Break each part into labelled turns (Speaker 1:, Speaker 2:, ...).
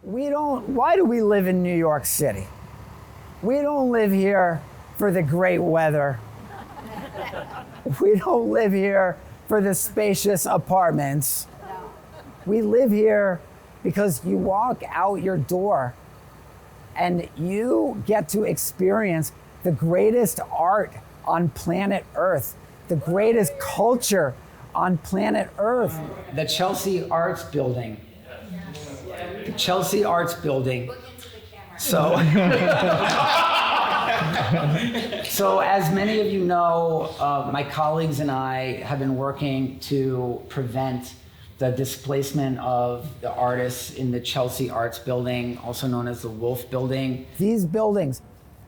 Speaker 1: Why do we live in New York City? We don't live here for the great weather. We don't live here for the spacious apartments. We live here because you walk out your door and you get to experience the greatest art on planet Earth, the greatest culture on planet Earth. The Chelsea Arts Building. The Chelsea Arts Building. So as many of you know, my colleagues and I have been working to prevent the displacement of the artists in the Chelsea Arts Building, also known as the Wolf Building. These buildings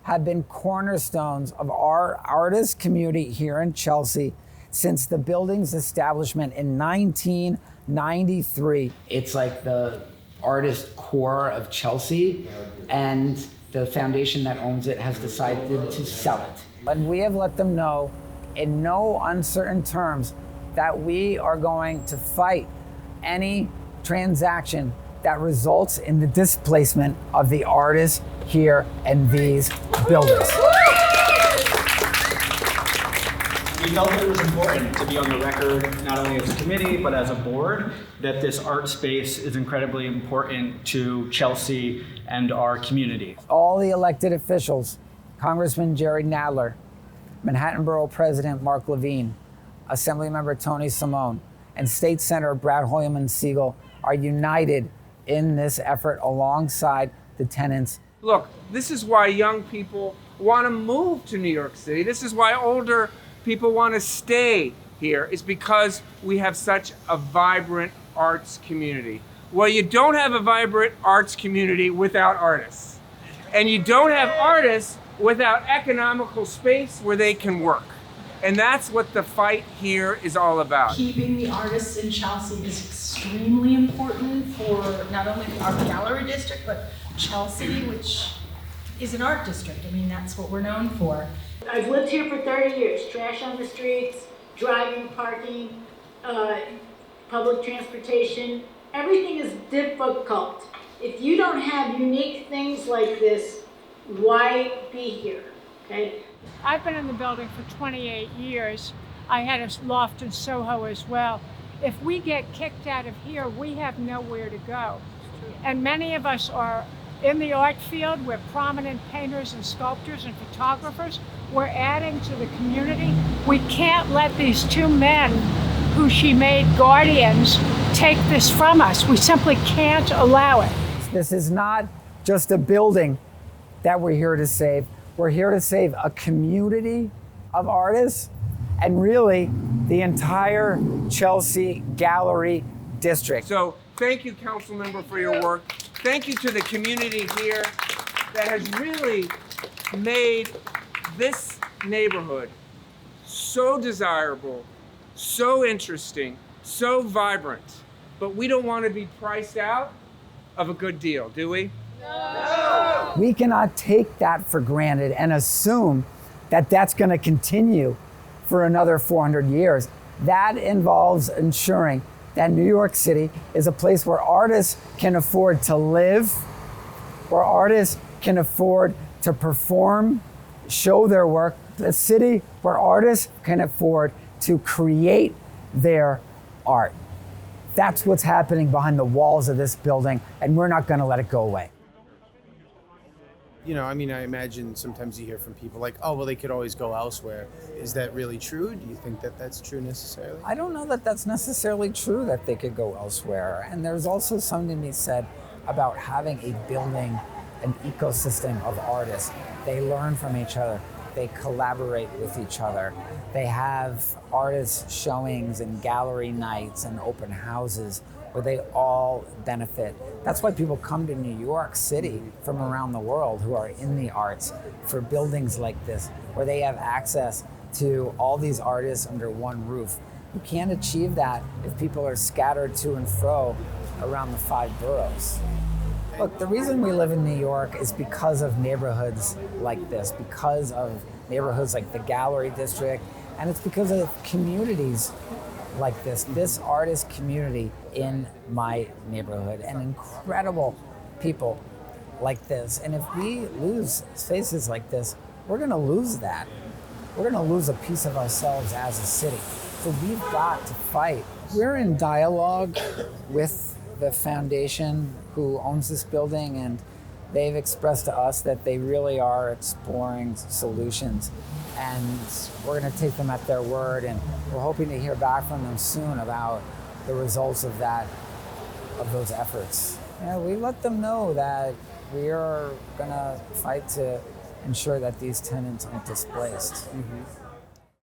Speaker 1: have been cornerstones of our artist community here in Chelsea since the building's establishment in 1993. It's like the artist core of Chelsea, and the foundation that owns it has decided to sell it. And we have let them know in no uncertain terms that we are going to fight any transaction that results in the displacement of the artists here in these buildings.
Speaker 2: We felt it was important to be on the record, not only as a committee, but as a board, that this art space is incredibly important to Chelsea and our community.
Speaker 1: All the elected officials, Congressman Jerry Nadler, Manhattan Borough President Mark Levine, Assemblymember Tony Simone, and State Senator Brad Hoylman-Sigal are united in this effort alongside the tenants.
Speaker 3: Look, this is why young people want to move to New York City. This is why older people want to stay here. It's because we have such a vibrant arts community. Well, you don't have a vibrant arts community without artists. And you don't have artists without economical space where they can work. And that's what the fight here is all about.
Speaker 4: Keeping the artists in Chelsea is extremely important for not only the art gallery district, but Chelsea, which is an art district. I mean, that's what we're known for.
Speaker 5: I've lived here for 30 years. Trash on the streets, driving, parking, public transportation. Everything is difficult. If you don't have unique things like this, why be here, okay?
Speaker 6: I've been in the building for 28 years. I had a loft in Soho as well. If we get kicked out of here, we have nowhere to go. And many of us are in the art field. We're prominent painters and sculptors and photographers. We're adding to the community. We can't let these two men who she made guardians take this from us. We simply can't allow it.
Speaker 1: This is not just a building that we're here to save. We're here to save a community of artists and really the entire Chelsea Gallery District.
Speaker 3: So thank you, Councilmember, for your work. Thank you to the community here that has really made this neighborhood so desirable, so interesting, so vibrant. But we don't want to be priced out of a good deal, do we?
Speaker 1: No. We cannot take that for granted and assume that that's going to continue for another 400 years. That involves ensuring that New York City is a place where artists can afford to live, where artists can afford to perform, show their work, a city where artists can afford to create their art. That's what's happening behind the walls of this building, and we're not going to let it go away.
Speaker 7: You know, I mean, I imagine sometimes you hear from people like, oh, well, they could always go elsewhere. Is that really true? Do you think that that's true necessarily?
Speaker 1: I don't know that that's necessarily true that they could go elsewhere. And there's also something to be said about having a building, an ecosystem of artists. They learn from each other. They collaborate with each other. They have artist showings and gallery nights and open houses where they all benefit. That's why people come to New York City from around the world who are in the arts for buildings like this, where they have access to all these artists under one roof. You can't achieve that if people are scattered to and fro around the 5 boroughs. Look, the reason we live in New York is because of neighborhoods like this, because of neighborhoods like the Gallery District, and it's because of communities like this artist community in my neighborhood, an incredible people like this. And if we lose spaces like this, we're going to lose that. We're going to lose a piece of ourselves as a city. So we've got to fight. We're in dialogue with the foundation who owns this building, and they've expressed to us that they really are exploring solutions. And we're going to take them at their word, and we're hoping to hear back from them soon about the results of those efforts. We let them know that we are going to fight to ensure that these tenants aren't displaced.
Speaker 7: Mm-hmm.